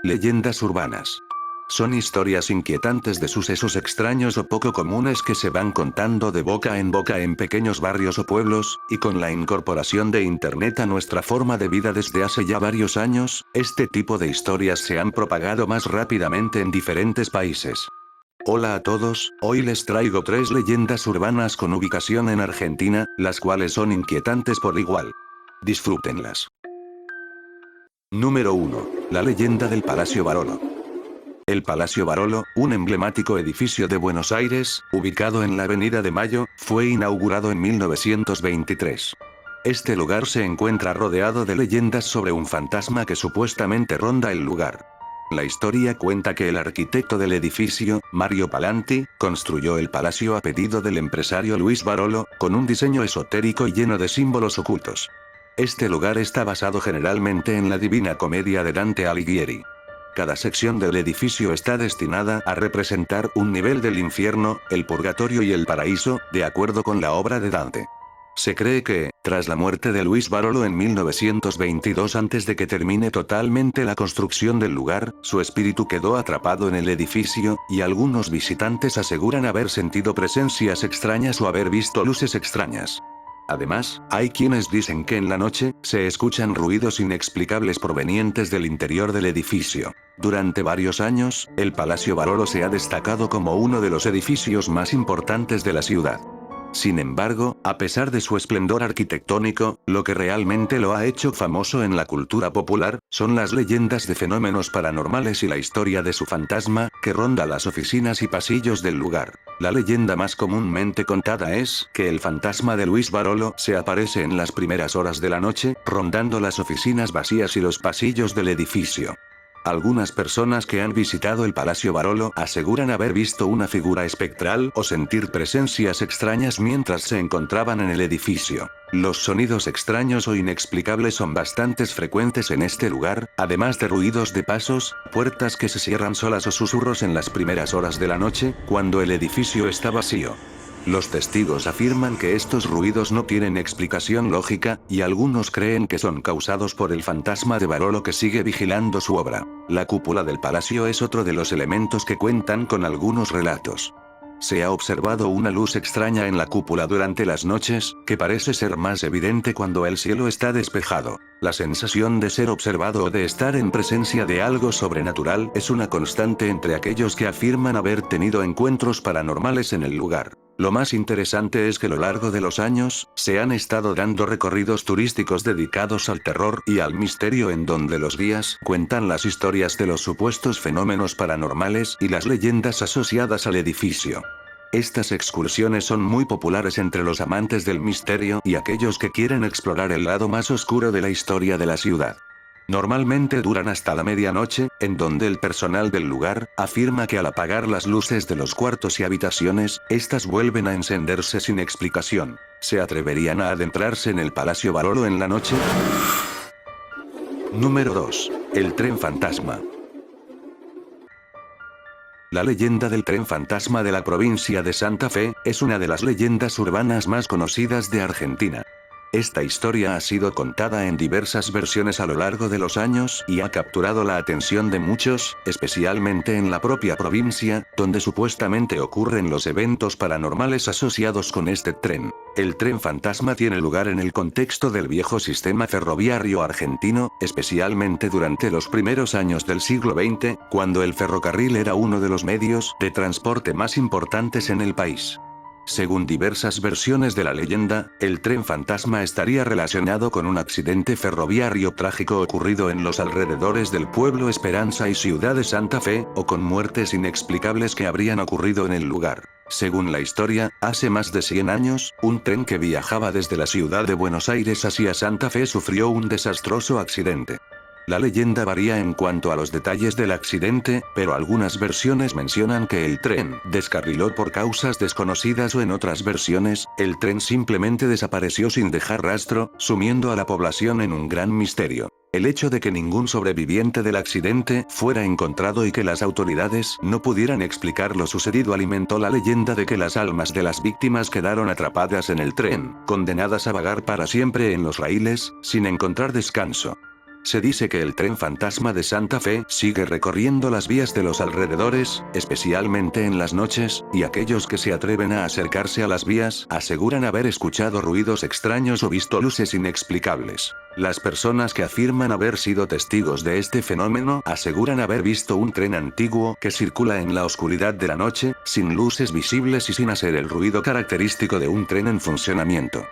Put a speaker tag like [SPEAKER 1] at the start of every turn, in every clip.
[SPEAKER 1] Leyendas urbanas. Son historias inquietantes de sucesos extraños o poco comunes que se van contando de boca en pequeños barrios o pueblos, y con la incorporación de Internet a nuestra forma de vida desde hace ya varios años, este tipo de historias se han propagado más rápidamente en diferentes países. Hola a todos, hoy les traigo 3 leyendas urbanas con ubicación en Argentina, las cuales son inquietantes por igual. Disfrútenlas. Número 1. La leyenda del Palacio Barolo. El Palacio Barolo, un emblemático edificio de Buenos Aires, ubicado en la Avenida de Mayo, fue inaugurado en 1923. Este lugar se encuentra rodeado de leyendas sobre un fantasma que supuestamente ronda el lugar. La historia cuenta que el arquitecto del edificio, Mario Palanti, construyó el palacio a pedido del empresario Luis Barolo, con un diseño esotérico y lleno de símbolos ocultos. Este lugar está basado generalmente en la Divina Comedia de Dante Alighieri. Cada sección del edificio está destinada a representar un nivel del infierno, el purgatorio y el paraíso, de acuerdo con la obra de Dante. Se cree que, tras la muerte de Luis Barolo en 1922, antes de que termine totalmente la construcción del lugar, su espíritu quedó atrapado en el edificio, y algunos visitantes aseguran haber sentido presencias extrañas o haber visto luces extrañas. Además, hay quienes dicen que en la noche, se escuchan ruidos inexplicables provenientes del interior del edificio. Durante varios años, el Palacio Barolo se ha destacado como uno de los edificios más importantes de la ciudad. Sin embargo, a pesar de su esplendor arquitectónico, lo que realmente lo ha hecho famoso en la cultura popular, son las leyendas de fenómenos paranormales y la historia de su fantasma, que ronda las oficinas y pasillos del lugar. La leyenda más comúnmente contada es que el fantasma de Luis Barolo se aparece en las primeras horas de la noche, rondando las oficinas vacías y los pasillos del edificio. Algunas personas que han visitado el Palacio Barolo aseguran haber visto una figura espectral o sentir presencias extrañas mientras se encontraban en el edificio. Los sonidos extraños o inexplicables son bastante frecuentes en este lugar, además de ruidos de pasos, puertas que se cierran solas o susurros en las primeras horas de la noche, cuando el edificio está vacío. Los testigos afirman que estos ruidos no tienen explicación lógica, y algunos creen que son causados por el fantasma de Barolo que sigue vigilando su obra. La cúpula del palacio es otro de los elementos que cuentan con algunos relatos. Se ha observado una luz extraña en la cúpula durante las noches, que parece ser más evidente cuando el cielo está despejado. La sensación de ser observado o de estar en presencia de algo sobrenatural es una constante entre aquellos que afirman haber tenido encuentros paranormales en el lugar. Lo más interesante es que a lo largo de los años, se han estado dando recorridos turísticos dedicados al terror y al misterio en donde los guías cuentan las historias de los supuestos fenómenos paranormales y las leyendas asociadas al edificio. Estas excursiones son muy populares entre los amantes del misterio y aquellos que quieren explorar el lado más oscuro de la historia de la ciudad. Normalmente duran hasta la medianoche, en donde el personal del lugar afirma que al apagar las luces de los cuartos y habitaciones, estas vuelven a encenderse sin explicación. ¿Se atreverían a adentrarse en el Palacio Barolo en la noche? Número 2. El tren fantasma. La leyenda del tren fantasma de la provincia de Santa Fe es una de las leyendas urbanas más conocidas de Argentina. Esta historia ha sido contada en diversas versiones a lo largo de los años y ha capturado la atención de muchos, especialmente en la propia provincia, donde supuestamente ocurren los eventos paranormales asociados con este tren. El tren fantasma tiene lugar en el contexto del viejo sistema ferroviario argentino, especialmente durante los primeros años del siglo XX, cuando el ferrocarril era uno de los medios de transporte más importantes en el país. Según diversas versiones de la leyenda, el tren fantasma estaría relacionado con un accidente ferroviario trágico ocurrido en los alrededores del pueblo Esperanza y ciudad de Santa Fe, o con muertes inexplicables que habrían ocurrido en el lugar. Según la historia, hace más de 100 años, un tren que viajaba desde la ciudad de Buenos Aires hacia Santa Fe sufrió un desastroso accidente. La leyenda varía en cuanto a los detalles del accidente, pero algunas versiones mencionan que el tren descarriló por causas desconocidas o en otras versiones, el tren simplemente desapareció sin dejar rastro, sumiendo a la población en un gran misterio. El hecho de que ningún sobreviviente del accidente fuera encontrado y que las autoridades no pudieran explicar lo sucedido alimentó la leyenda de que las almas de las víctimas quedaron atrapadas en el tren, condenadas a vagar para siempre en los raíles, sin encontrar descanso. Se dice que el tren fantasma de Santa Fe sigue recorriendo las vías de los alrededores, especialmente en las noches, y aquellos que se atreven a acercarse a las vías aseguran haber escuchado ruidos extraños o visto luces inexplicables. Las personas que afirman haber sido testigos de este fenómeno aseguran haber visto un tren antiguo que circula en la oscuridad de la noche, sin luces visibles y sin hacer el ruido característico de un tren en funcionamiento.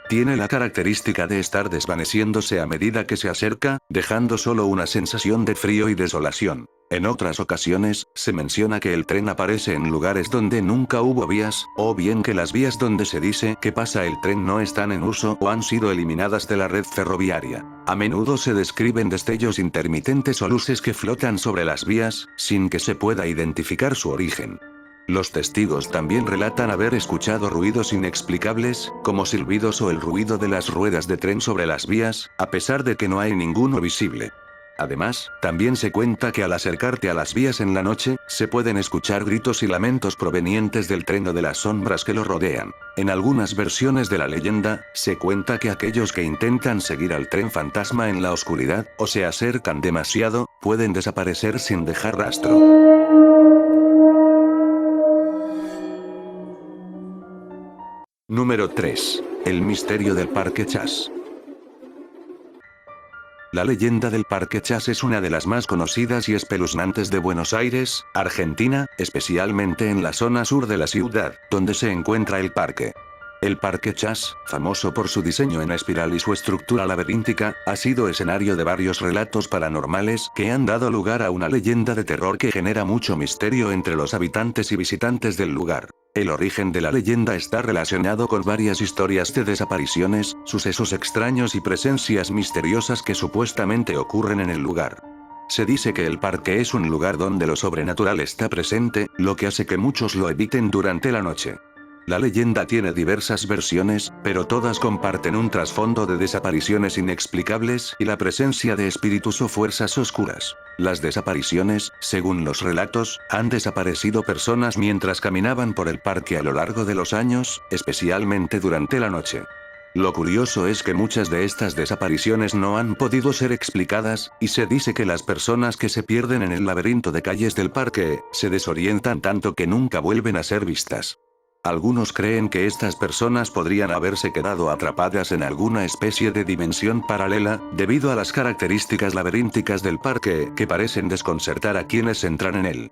[SPEAKER 1] Tiene la característica de estar desvaneciéndose a medida que se acerca, dejando solo una sensación de frío y desolación. En otras ocasiones, se menciona que el tren aparece en lugares donde nunca hubo vías, o bien que las vías donde se dice que pasa el tren no están en uso o han sido eliminadas de la red ferroviaria. A menudo se describen destellos intermitentes o luces que flotan sobre las vías, sin que se pueda identificar su origen. Los testigos también relatan haber escuchado ruidos inexplicables, como silbidos o el ruido de las ruedas de tren sobre las vías, a pesar de que no hay ninguno visible. Además, también se cuenta que al acercarte a las vías en la noche, se pueden escuchar gritos y lamentos provenientes del tren o de las sombras que lo rodean. En algunas versiones de la leyenda, se cuenta que aquellos que intentan seguir al tren fantasma en la oscuridad, o se acercan demasiado, pueden desaparecer sin dejar rastro. Número 3. El misterio del Parque Chas. La leyenda del Parque Chas es una de las más conocidas y espeluznantes de Buenos Aires, Argentina, especialmente en la zona sur de la ciudad, donde se encuentra el parque. El Parque Chas, famoso por su diseño en espiral y su estructura laberíntica, ha sido escenario de varios relatos paranormales que han dado lugar a una leyenda de terror que genera mucho misterio entre los habitantes y visitantes del lugar. El origen de la leyenda está relacionado con varias historias de desapariciones, sucesos extraños y presencias misteriosas que supuestamente ocurren en el lugar. Se dice que el parque es un lugar donde lo sobrenatural está presente, lo que hace que muchos lo eviten durante la noche. La leyenda tiene diversas versiones, pero todas comparten un trasfondo de desapariciones inexplicables y la presencia de espíritus o fuerzas oscuras. Las desapariciones, según los relatos, han desaparecido personas mientras caminaban por el parque a lo largo de los años, especialmente durante la noche. Lo curioso es que muchas de estas desapariciones no han podido ser explicadas, y se dice que las personas que se pierden en el laberinto de calles del parque, se desorientan tanto que nunca vuelven a ser vistas. Algunos creen que estas personas podrían haberse quedado atrapadas en alguna especie de dimensión paralela, debido a las características laberínticas del parque, que parecen desconcertar a quienes entran en él.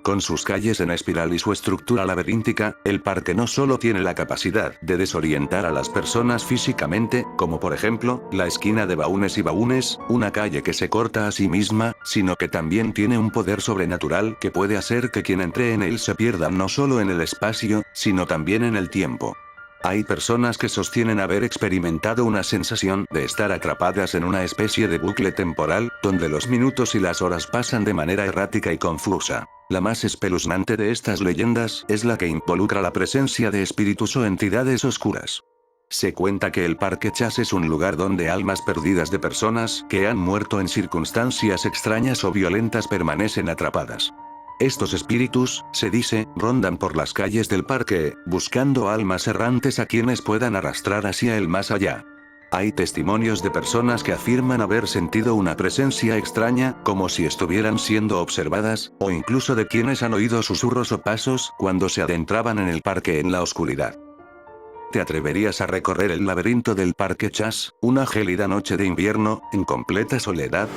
[SPEAKER 1] Con sus calles en espiral y su estructura laberíntica, el parque no solo tiene la capacidad de desorientar a las personas físicamente, como por ejemplo, la esquina de Baúnes y Baúnes, una calle que se corta a sí misma, sino que también tiene un poder sobrenatural que puede hacer que quien entre en él se pierda no solo en el espacio, sino también en el tiempo. Hay personas que sostienen haber experimentado una sensación de estar atrapadas en una especie de bucle temporal, donde los minutos y las horas pasan de manera errática y confusa. La más espeluznante de estas leyendas es la que involucra la presencia de espíritus o entidades oscuras. Se cuenta que el Parque Chas es un lugar donde almas perdidas de personas que han muerto en circunstancias extrañas o violentas permanecen atrapadas. Estos espíritus, se dice, rondan por las calles del parque, buscando almas errantes a quienes puedan arrastrar hacia el más allá. Hay testimonios de personas que afirman haber sentido una presencia extraña, como si estuvieran siendo observadas, o incluso de quienes han oído susurros o pasos cuando se adentraban en el parque en la oscuridad. ¿Te atreverías a recorrer el laberinto del Parque Chas, una gélida noche de invierno, en completa soledad?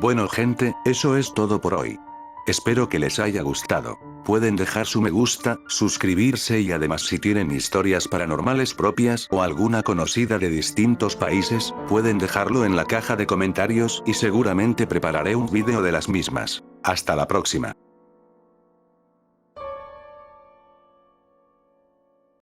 [SPEAKER 1] Bueno gente, eso es todo por hoy. Espero que les haya gustado. Pueden dejar su me gusta, suscribirse y además si tienen historias paranormales propias o alguna conocida de distintos países, pueden dejarlo en la caja de comentarios y seguramente prepararé un vídeo de las mismas. Hasta la próxima.